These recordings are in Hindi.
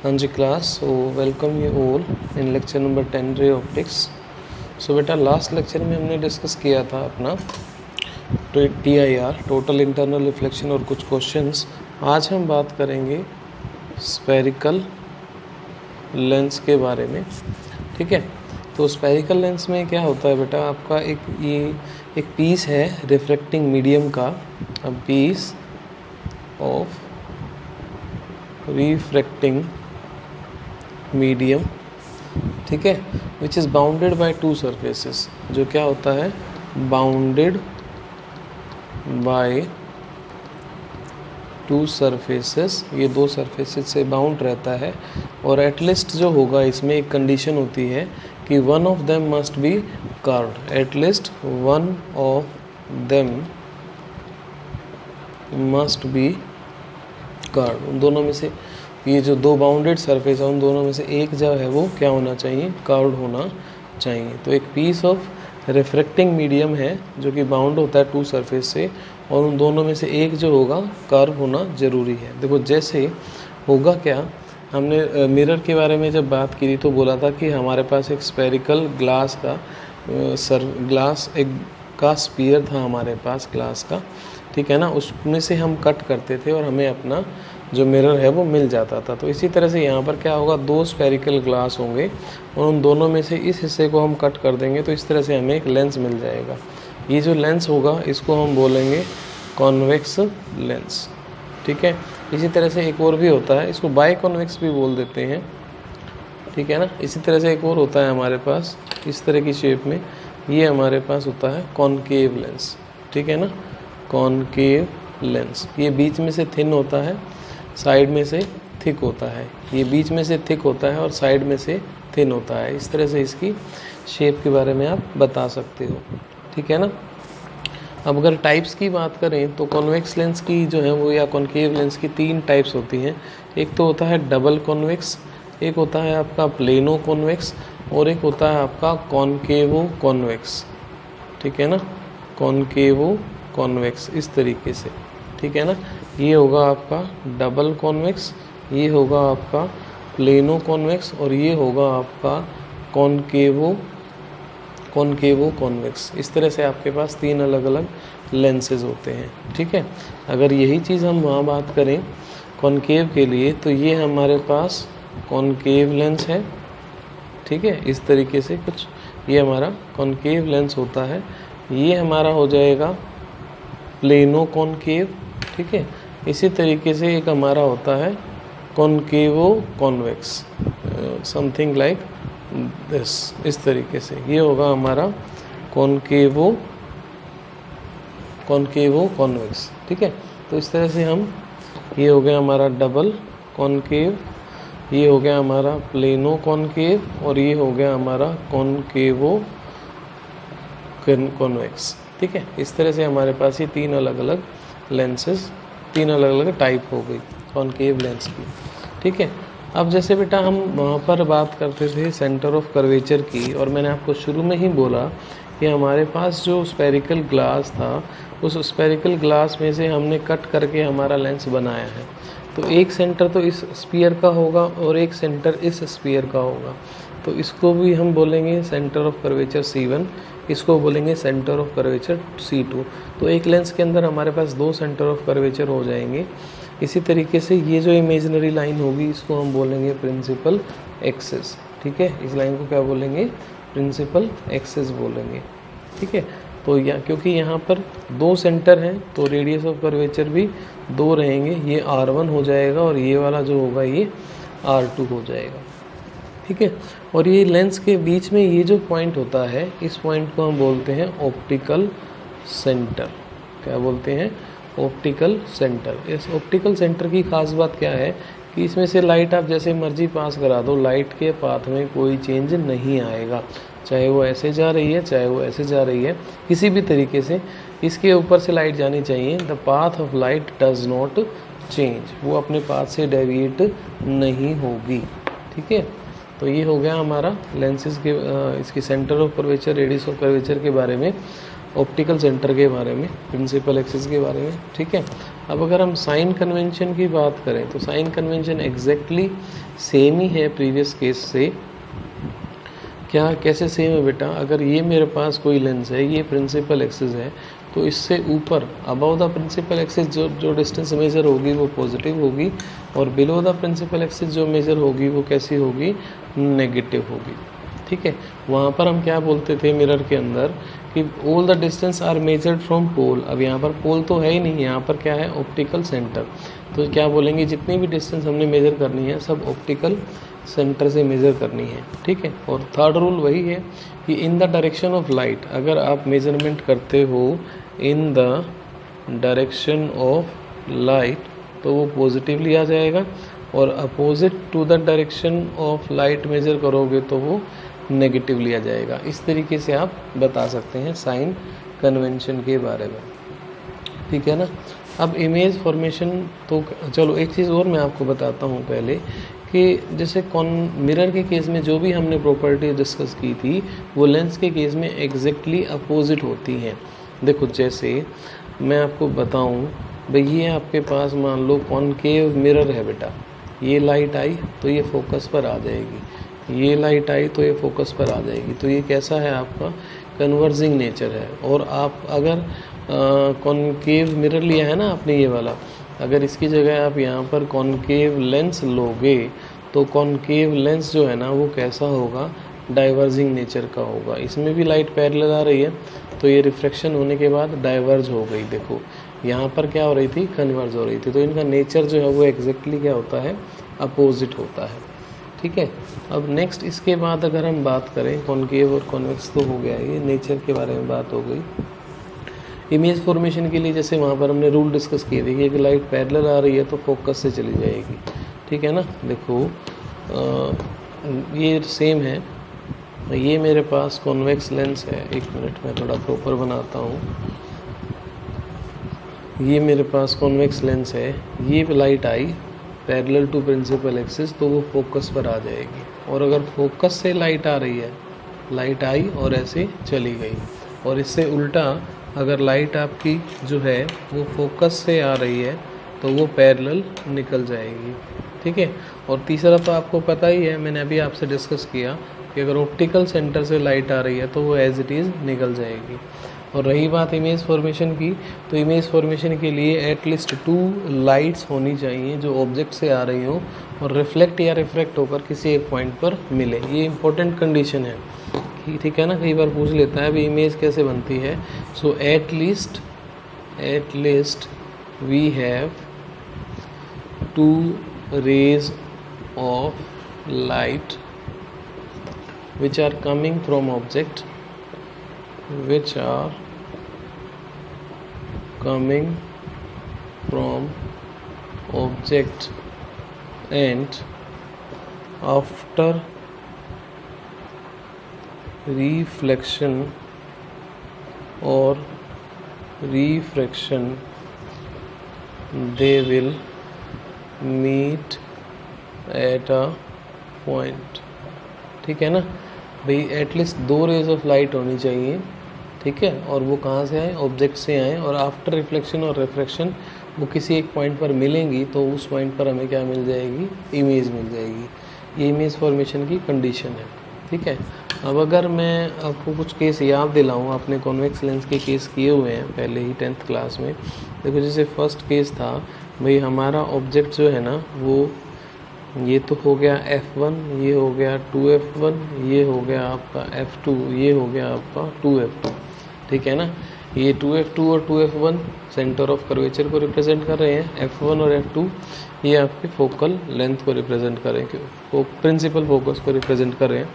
हाँ जी class, so welcome you all in lecture number 10 ray optics. सो बेटा लास्ट लेक्चर में हमने डिस्कस किया था अपना TIR, टोटल इंटरनल रिफ्लेक्शन, और कुछ क्वेश्चंस। आज हम बात करेंगे स्फेरिकल लेंस के बारे में। ठीक है, तो स्फेरिकल लेंस में क्या होता है बेटा, आपका एक पीस है रिफ्रैक्टिंग मीडियम का, a piece of refracting medium, ठीक है, which is bounded by two surfaces. जो क्या होता है, बाउंडेड बाय टू सरफेसेस, ये दो सरफेसेस से बाउंड रहता है। और एटलीस्ट जो होगा, इसमें एक कंडीशन होती है कि one of them must be curved, at least one of them must be curved. उन दोनों में से, ये जो दो बाउंडेड सरफेस है, उन दोनों में से एक जो है वो क्या होना चाहिए, कर्व्ड होना चाहिए। तो एक पीस ऑफ रिफ्रैक्टिंग मीडियम है जो कि बाउंड होता है टू सरफेस से, और उन दोनों में से एक जो होगा कर्व होना ज़रूरी है। देखो जैसे होगा क्या, हमने मिरर के बारे में जब बात की थी तो बोला था कि हमारे पास एक स्फेरिकल ग्लास का ग्लास एक का स्पीयर था हमारे पास ग्लास का, ठीक है ना, उसमें से हम कट करते थे और हमें अपना जो मिरर है वो मिल जाता था। तो इसी तरह से यहाँ पर क्या होगा, दो स्फेरिकल ग्लास होंगे और उन दोनों में से इस हिस्से को हम कट कर देंगे, तो इस तरह से हमें एक लेंस मिल जाएगा। ये जो लेंस होगा इसको हम बोलेंगे कॉन्वेक्स लेंस, ठीक है। इसी तरह से एक और भी होता है, इसको बाई कॉन्वेक्स भी बोल देते हैं, ठीक है ना। इसी तरह से एक और होता है हमारे पास इस तरह की शेप में, ये हमारे पास होता है कॉनकेव लेंस, ठीक है ना, कॉनकेव लेंस। ये बीच में से थिन होता है, साइड में से थिक होता है। ये बीच में से थिक होता है और साइड में से थिन होता है। इस तरह से इसकी शेप के बारे में आप बता सकते हो, ठीक है ना। अब अगर टाइप्स की बात करें तो कॉन्वेक्स लेंस की जो है वो, या कॉनकेव लेंस की तीन टाइप्स होती हैं। एक तो होता है डबल कॉन्वेक्स, एक होता है आपका प्लेनो कॉन्वेक्स, और एक होता है आपका कॉनकेवो कॉन्वेक्स, ठीक है ना, कॉनकेवो कॉन्वेक्स, इस तरीके से, ठीक है ना। ये होगा आपका डबल कॉन्वेक्स, ये होगा आपका प्लेनो कॉन्वेक्स, और ये होगा आपका कॉनकेवो कॉन्वेक्स। इस तरह से आपके पास तीन अलग अलग लेंसेज होते हैं, ठीक है। अगर यही चीज़ हम वहाँ बात करें कॉनकेव के लिए, तो ये हमारे पास कॉनकेव लेंस है, ठीक है, इस तरीके से कुछ ये हमारा कॉनकेव लेंस होता है। ये हमारा हो जाएगा प्लेनो कॉनकेव, ठीक है। इसी तरीके से एक हमारा होता है कॉनकेवो कॉन्वेक्स, समथिंग लाइक दिस, इस तरीके से ये होगा हमारा कॉनकेवो कॉन्वेक्स, ठीक है। तो इस तरह से हम, ये हो गया हमारा डबल कॉनकेव, ये हो गया हमारा प्लेनो कॉनकेव, और ये हो गया हमारा कॉनकेवो कॉन्वेक्स, ठीक है। इस तरह से हमारे पास ये तीन अलग अलग लेंसेज, तीन अलग अलग टाइप हो गई कॉनकेव लेंस की, ठीक है। अब जैसे बेटा हम वहाँ पर बात करते थे सेंटर ऑफ कर्वेचर की, और मैंने आपको शुरू में ही बोला कि हमारे पास जो स्फेरिकल ग्लास था, उस स्फेरिकल ग्लास में से हमने कट करके हमारा लेंस बनाया है। तो एक सेंटर तो इस स्फीयर का होगा और एक सेंटर इस स्फीयर का होगा, तो इसको भी हम बोलेंगे सेंटर ऑफ कर्वेचर C1, इसको बोलेंगे सेंटर ऑफ कर्वेचर C2। तो एक लेंस के अंदर हमारे पास दो सेंटर ऑफ कर्वेचर हो जाएंगे। इसी तरीके से ये जो इमेजिनरी लाइन होगी इसको हम बोलेंगे प्रिंसिपल एक्सिस, ठीक है। इस लाइन को क्या बोलेंगे, प्रिंसिपल एक्सिस बोलेंगे, ठीक है। तो क्योंकि यहाँ पर दो सेंटर हैं तो रेडियस ऑफ कर्वेचर भी दो रहेंगे, ये R1 हो जाएगा और ये वाला जो होगा ये R2 हो जाएगा, ठीक है। और ये लेंस के बीच में ये जो पॉइंट होता है, इस पॉइंट को हम बोलते हैं ऑप्टिकल सेंटर। क्या बोलते हैं, ऑप्टिकल सेंटर। इस ऑप्टिकल सेंटर की खास बात क्या है कि इसमें से लाइट आप जैसे मर्जी पास करा दो, लाइट के पाथ में कोई चेंज नहीं आएगा, चाहे वो ऐसे जा रही है चाहे वो ऐसे जा रही है, किसी भी तरीके से इसके ऊपर से लाइट जानी चाहिए। The path of light does not change, वो अपने पाथ से डेविएट नहीं होगी, ठीक है। तो ये हो गया हमारा लेंसेज के इसकी centre of curvature, radius of curvature के बारे में। ऑप्टिकल सेंटर के बारे में, प्रिंसिपल एक्सिस के बारे में, ठीक है। अब अगर हम साइन कन्वेंशन की बात करें तो साइन कन्वेंशन एग्जैक्टली सेम ही है प्रीवियस केस से। क्या कैसे सेम है बेटा, अगर ये मेरे पास कोई लेंस है, ये प्रिंसिपल एक्सिस है, तो इससे ऊपर अबव द प्रिंसिपल एक्सिस जो डिस्टेंस मेजर होगी वो पॉजिटिव होगी, और बिलो द प्रिंसिपल एक्सिस जो मेजर होगी वो कैसी होगी, नेगेटिव होगी, ठीक है। वहाँ पर हम क्या बोलते थे मिरर के अंदर कि all the distance are measured from pole. अब यहाँ पर पोल तो है ही नहीं, यहाँ पर क्या है, ऑप्टिकल सेंटर। तो क्या बोलेंगे, जितनी भी डिस्टेंस हमने मेजर करनी है सब ऑप्टिकल सेंटर से मेज़र करनी है, ठीक है। और थर्ड रूल वही है कि in the direction of light, अगर आप मेजरमेंट करते हो in the direction of light तो वो पॉजिटिवली आ जाएगा, और opposite to the direction of light measure करोगे तो वो नेगेटिवली आ जाएगा। इस तरीके से आप बता सकते हैं साइन कन्वेंशन के बारे में, ठीक है ना। अब इमेज फॉर्मेशन, तो चलो एक चीज़ और मैं आपको बताता हूँ पहले कि जैसे मिरर के केस में जो भी हमने प्रॉपर्टी डिस्कस की थी वो लेंस के केस में एग्जैक्टली अपोजिट होती हैं। देखो जैसे मैं आपको बताऊं भाई, ये आपके पास मान लो कॉनकेव मिरर है बेटा, ये लाइट आई तो ये फोकस पर आ जाएगी, ये लाइट आई तो ये फोकस पर आ जाएगी, तो ये कैसा है आपका, कन्वर्जिंग नेचर है। और आप अगर कॉनकेव मिरर लिया है ना आपने ये वाला, अगर इसकी जगह आप यहाँ पर कॉनकेव लेंस लोगे तो कॉनकेव लेंस जो है ना वो कैसा होगा, डाइवर्जिंग नेचर का होगा। इसमें भी लाइट पैरेलल आ रही है तो ये रिफ्रैक्शन होने के बाद डाइवर्ज हो गई, देखो यहाँ पर क्या हो रही थी, कन्वर्ज हो रही थी। तो इनका नेचर जो है वो एग्जैक्टली क्या होता है, अपोजिट होता है, ठीक है। अब नेक्स्ट इसके बाद अगर हम बात करें, कॉनकेव और कॉन्वेक्स तो हो गया, ये नेचर के बारे में बात हो गई। इमेज फॉर्मेशन के लिए जैसे वहाँ पर हमने रूल डिस्कस किए थे कि एक लाइट पैरेलल आ रही है तो फोकस से चली जाएगी, ठीक है ना। देखो ये सेम है, ये मेरे पास कॉन्वेक्स लेंस है, एक मिनट मैं थोड़ा प्रॉपर बनाता हूँ। ये मेरे पास कॉन्वेक्स लेंस है, ये लाइट आई पैरेलल टू प्रिंसिपल एक्सिस तो वो फोकस पर आ जाएगी। और अगर फोकस से लाइट आ रही है, लाइट आई और ऐसे चली गई, और इससे उल्टा अगर लाइट आपकी जो है वो फोकस से आ रही है तो वो पैरेलल निकल जाएगी, ठीक है। और तीसरा तो आपको पता ही है, मैंने अभी आपसे डिस्कस किया कि अगर ऑप्टिकल सेंटर से लाइट आ रही है तो वो एज इट इज़ निकल जाएगी। और रही बात इमेज फॉर्मेशन की, तो इमेज फॉर्मेशन के लिए एटलीस्ट 2 लाइट्स होनी चाहिए जो ऑब्जेक्ट से आ रही हो और रिफ्लेक्ट या रिफ्रैक्ट होकर किसी एक पॉइंट पर मिले। ये इंपॉर्टेंट कंडीशन है, ठीक है ना, कई बार पूछ लेता है अभी इमेज कैसे बनती है। So at least we have 2 rays of light which are coming from object, which are coming from object, and after reflection or refraction they will meet at a point, ठीक है ना भाई। एटलीस्ट 2 रेज ऑफ लाइट होनी चाहिए, ठीक है, और वो कहाँ से आए, ऑब्जेक्ट से आए, और आफ्टर रिफ्लेक्शन और रिफ्रैक्शन वो किसी एक पॉइंट पर मिलेंगी तो उस पॉइंट पर हमें क्या मिल जाएगी, इमेज मिल जाएगी। ये इमेज फॉर्मेशन की कंडीशन है, ठीक है। अब अगर मैं आपको कुछ केस याद दिलाऊं, आपने कॉन्वेक्स लेंस के केस किए हुए हैं पहले ही 10th क्लास में। देखो जैसे फर्स्ट केस था भाई, हमारा ऑब्जेक्ट जो है ना वो ये तो हो गया F1, ये हो गया 2F1, ये हो गया आपका F2, ये हो गया आपका 2F2, ठीक है ना। ये 2F2 और 2F1 सेंटर ऑफ कर्वेचर को रिप्रेजेंट कर रहे हैं, F1 और F2 ये आपके फोकल लेंथ को रिप्रेजेंट कर रहे हैं, वो प्रिंसिपल फोकस को रिप्रेजेंट कर रहे हैं,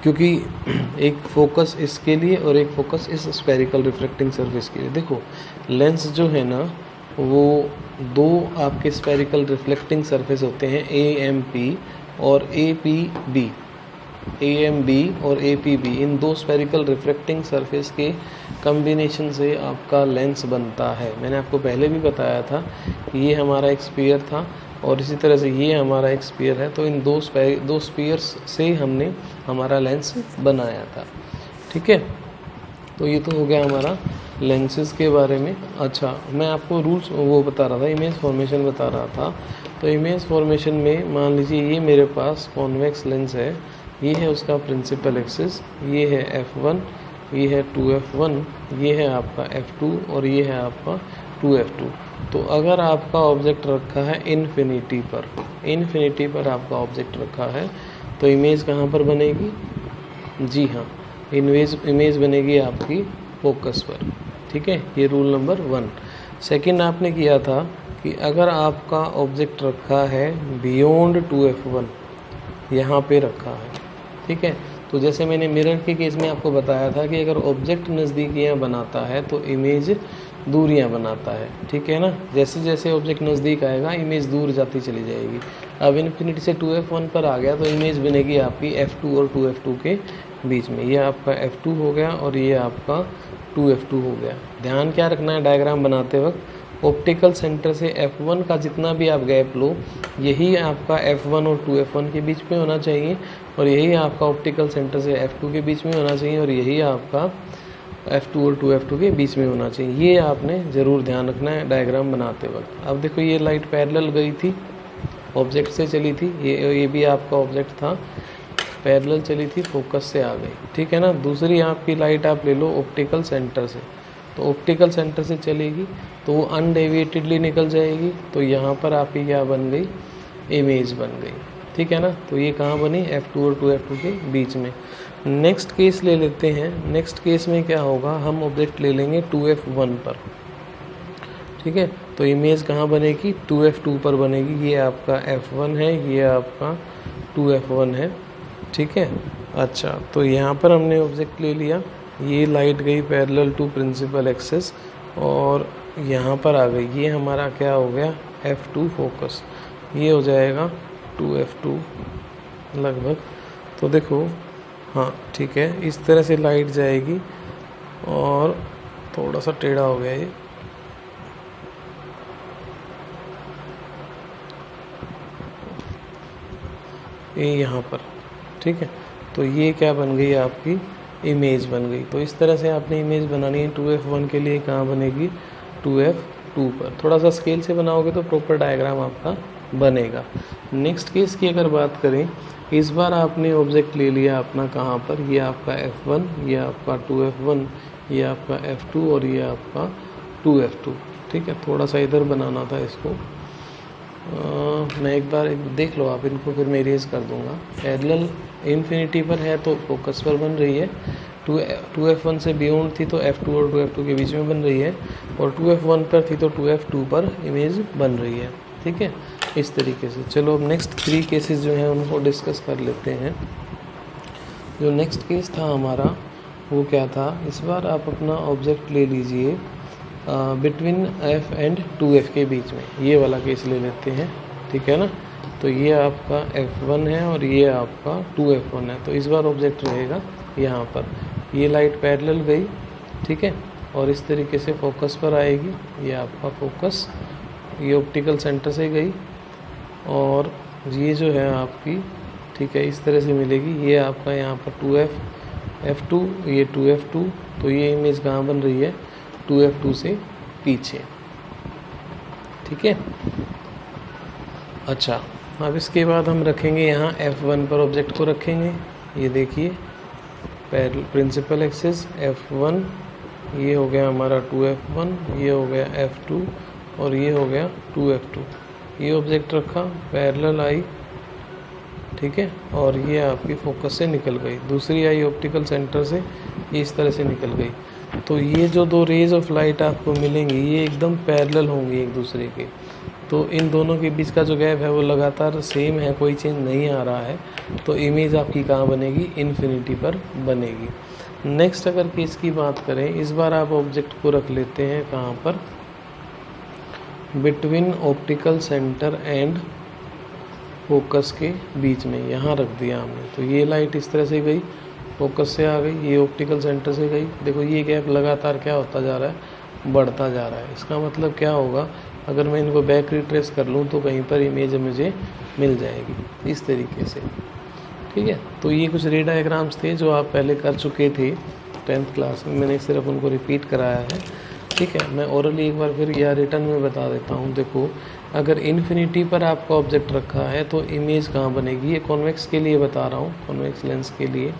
क्योंकि एक फोकस इसके लिए और एक फोकस इस स्फेरिकल रिफ्लेक्टिंग सरफेस के लिए। देखो लेंस जो है ना वो 2 आपके स्फेरिकल रिफ्लेक्टिंग सरफेस होते हैं, AMP और APB। AMB और APB इन 2 स्फेरिकल रिफ्लेक्टिंग सरफेस के कम्बिनेशन से आपका लेंस बनता है। मैंने आपको पहले भी बताया था कि ये हमारा एक स्फीयर था और इसी तरह से ये हमारा एक स्फीयर है, तो इन 2 स्फीयर्स से हमने हमारा लेंस बनाया था, ठीक है। तो ये तो हो गया हमारा लेंसेज के बारे में। अच्छा, मैं आपको रूल्स वो बता रहा था, इमेज फॉर्मेशन बता रहा था। तो इमेज फॉर्मेशन में मान लीजिए ये मेरे पास कॉन्वेक्स लेंस है, ये है उसका प्रिंसिपल एक्सिस, ये है f1, ये है 2f1, ये है आपका f2 और ये है आपका 2f2। तो अगर आपका ऑब्जेक्ट रखा है इन्फिनिटी पर आपका ऑब्जेक्ट रखा है, तो इमेज कहाँ पर बनेगी? जी हाँ, इमेज बनेगी आपकी फोकस पर। ठीक है, ये रूल नंबर 1। सेकंड आपने किया था कि अगर आपका ऑब्जेक्ट रखा है बियॉन्ड 2f1, यहाँ पे रखा है, ठीक है, तो जैसे मैंने मिरर के केस में आपको बताया था कि अगर ऑब्जेक्ट नज़दीकियाँ बनाता है तो इमेज दूरियां बनाता है। ठीक है ना, जैसे जैसे ऑब्जेक्ट नज़दीक आएगा इमेज दूर जाती चली जाएगी। अब इन्फिनिटी से 2f1 पर आ गया तो इमेज बनेगी आपकी f2 और 2f2 के बीच में। ये आपका f2 हो गया और ये आपका 2f2 हो गया। ध्यान क्या रखना है डायग्राम बनाते वक्त, ऑप्टिकल सेंटर से f1 का जितना भी आप गैप लो, यही आपका f1 और 2f1 के बीच में होना चाहिए, और यही आपका ऑप्टिकल सेंटर से f2 के बीच में होना चाहिए, और यही आपका f2 और 2f2 के बीच में होना चाहिए। ये आपने ज़रूर ध्यान रखना है डायग्राम बनाते वक्त। अब देखो ये लाइट पैरेलल गई थी, ऑब्जेक्ट से चली थी, ये भी आपका ऑब्जेक्ट था, पैरेलल चली थी, फोकस से आ गई। ठीक है ना। दूसरी आपकी लाइट आप ले लो ऑप्टिकल सेंटर से, तो ऑप्टिकल सेंटर से चलेगी तो वो अनडेविएटेडली निकल जाएगी, तो यहाँ पर आपकी क्या बन गई? इमेज बन गई। ठीक है ना। तो ये कहाँ बनी? f2 और 2f2 के बीच में। नेक्स्ट केस ले लेते हैं। नेक्स्ट केस में क्या होगा, हम ऑब्जेक्ट ले लेंगे 2f1 पर। ठीक है, तो इमेज कहाँ बनेगी? 2f2 पर बनेगी। ये आपका f1 है, ये आपका 2f1 है। ठीक है। अच्छा, तो यहाँ पर हमने ऑब्जेक्ट ले लिया, ये लाइट गई पैरेलल टू प्रिंसिपल एक्सिस और यहाँ पर आ गई। ये हमारा क्या हो गया? f2 focus. ये हो जाएगा 2f2 लगभग। तो देखो, हाँ ठीक है, इस तरह से लाइट जाएगी और थोड़ा सा टेढ़ा हो गया ये यहाँ पर। ठीक है, तो ये क्या बन गई? आपकी इमेज बन गई। तो इस तरह से आपने इमेज बनानी है 2f1 के लिए। कहाँ बनेगी? 2f2 पर। थोड़ा सा स्केल से बनाओगे तो प्रॉपर डायग्राम आपका बनेगा। नेक्स्ट केस की अगर बात करें, इस बार आपने ऑब्जेक्ट ले लिया अपना कहाँ पर? ये आपका f1, ये आपका 2f1, ये आपका f2 और ये आपका 2f2। ठीक है, थोड़ा सा इधर बनाना था इसको। मैं एक बार देख लो आप इनको, फिर मैं इरेज कर दूंगा। पैरेलल इन्फिनिटी पर है तो फोकस पर बन रही है, 2f1 से बियॉन्ड थी तो f2 और 2f2 के बीच में बन रही है, और 2f1 पर थी तो 2f2 पर इमेज बन रही है। ठीक है, इस तरीके से। चलो अब नेक्स्ट 3 केसेस जो हैं उनको डिस्कस कर लेते हैं। जो नेक्स्ट केस था हमारा वो क्या था? इस बार आप अपना ऑब्जेक्ट ले लीजिए बिटवीन f एंड 2f के बीच में, ये वाला केस ले लेते हैं। ठीक है ना। तो ये आपका f1 है और ये आपका 2f1 है। तो इस बार ऑब्जेक्ट रहेगा यहाँ पर। ये लाइट पैरेलल गई, ठीक है, और इस तरीके से फोकस पर आएगी। ये आपका फोकस, ये ऑप्टिकल सेंटर से गई और ये जो है आपकी, ठीक है, इस तरह से मिलेगी। ये आपका यहाँ पर 2f2, ये 2f2। तो ये इमेज कहाँ बन रही है? 2f2 से पीछे। ठीक है। अच्छा, अब इसके बाद हम रखेंगे यहाँ f1 पर ऑब्जेक्ट को रखेंगे। ये देखिए प्रिंसिपल एक्सिस f1, ये हो गया हमारा 2f1, ये हो गया f2 और ये हो गया 2f2। ये ऑब्जेक्ट रखा, पैरेलल आई, ठीक है, और ये आपकी फोकस से निकल गई। दूसरी आई ऑप्टिकल सेंटर से, ये इस तरह से निकल गई। तो ये जो 2 रेज ऑफ लाइट आपको मिलेंगी ये एकदम पैरेलल होंगी एक दूसरे के। तो इन दोनों के बीच का जो गैप है वो लगातार सेम है, कोई चेंज नहीं आ रहा है। तो इमेज आपकी कहाँ बनेगी? इन्फिनिटी पर बनेगी। नेक्स्ट अगर केस की बात करें, इस बार आप ऑब्जेक्ट को रख लेते हैं कहाँ पर? Between optical centre and focus के बीच में, यहाँ रख दिया हमने। तो ये लाइट इस तरह से गई, फोकस से आ गई, ये ऑप्टिकल सेंटर से गई। देखो ये गैप लगातार क्या होता जा रहा है? बढ़ता जा रहा है। इसका मतलब क्या होगा? अगर मैं इनको बैक रिट्रेस कर लूँ तो कहीं पर इमेज मुझे मिल जाएगी इस तरीके से। ठीक है, तो ये कुछ रे डायग्राम्स थे जो आप पहले कर चुके थे। 10th क्लास में, मैंने सिर्फ उनको रिपीट कराया है। ठीक है, मैं ओरली एक बार फिर या रिटर्न में बता देता हूँ। देखो, अगर इन्फिनिटी पर आपका ऑब्जेक्ट रखा है तो इमेज कहाँ बनेगी, ये कॉन्वेक्स के लिए बता रहा हूँ, कॉन्वेक्स लेंस के लिए,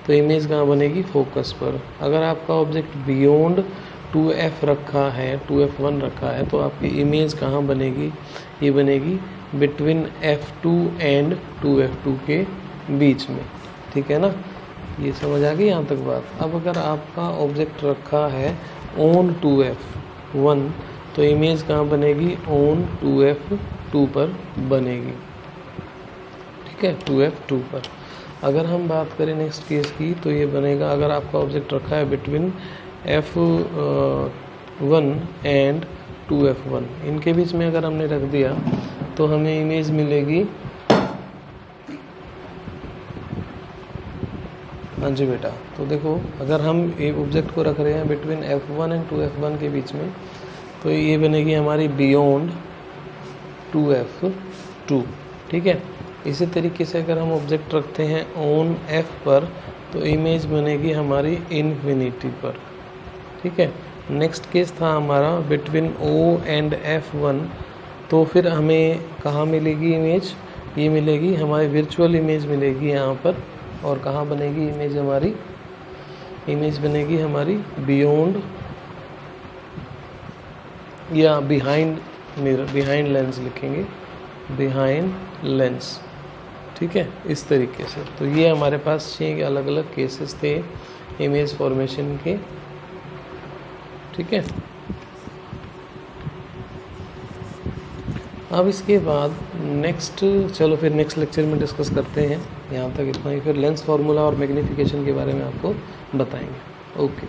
तो इमेज कहाँ बनेगी, फोकस पर। अगर आपका ऑब्जेक्ट बियॉन्ड 2f रखा है, 2f1 रखा है, तो आपकी इमेज कहाँ बनेगी, ये बनेगी बिटवीन f2 एंड 2f2 के बीच में। ठीक है ना, ये समझ आ गई यहाँ तक बात। अब अगर आपका ऑब्जेक्ट रखा है ऑन 2f1 तो इमेज कहाँ बनेगी, ऑन 2f2 पर बनेगी। ठीक है, 2f2 पर। अगर हम बात करें नेक्स्ट केस की तो ये बनेगा, अगर आपका ऑब्जेक्ट रखा है बिटवीन f1 एंड 2f1, इनके बीच में अगर हमने रख दिया तो हमें इमेज मिलेगी, हाँ जी बेटा, तो देखो अगर हम एक ऑब्जेक्ट को रख रहे हैं बिटवीन f1 एंड 2f1 के बीच में, तो ये बनेगी हमारी बियॉन्ड 2f2। ठीक है, इसी तरीके से अगर हम ऑब्जेक्ट रखते हैं ऑन f पर तो इमेज बनेगी हमारी इन्फिनिटी पर। ठीक है, नेक्स्ट केस था हमारा बिटवीन o एंड f1, तो फिर हमें कहाँ मिलेगी इमेज, ये मिलेगी हमारी वर्चुअल इमेज मिलेगी यहाँ पर। और कहाँ बनेगी इमेज हमारी, इमेज बनेगी हमारी बियॉन्ड या बिहाइंड मिरर, बिहाइंड लेंस लिखेंगे, बिहाइंड लेंस। ठीक है, इस तरीके से। तो ये हमारे पास 6 अलग अलग केसेस थे इमेज फॉर्मेशन के। ठीक है, अब इसके बाद नेक्स्ट, चलो फिर नेक्स्ट लेक्चर में डिस्कस करते हैं। यहाँ तक इतना ही, फिर लेंस फार्मूला और मैग्नीफिकेशन के बारे में आपको बताएंगे। ओके।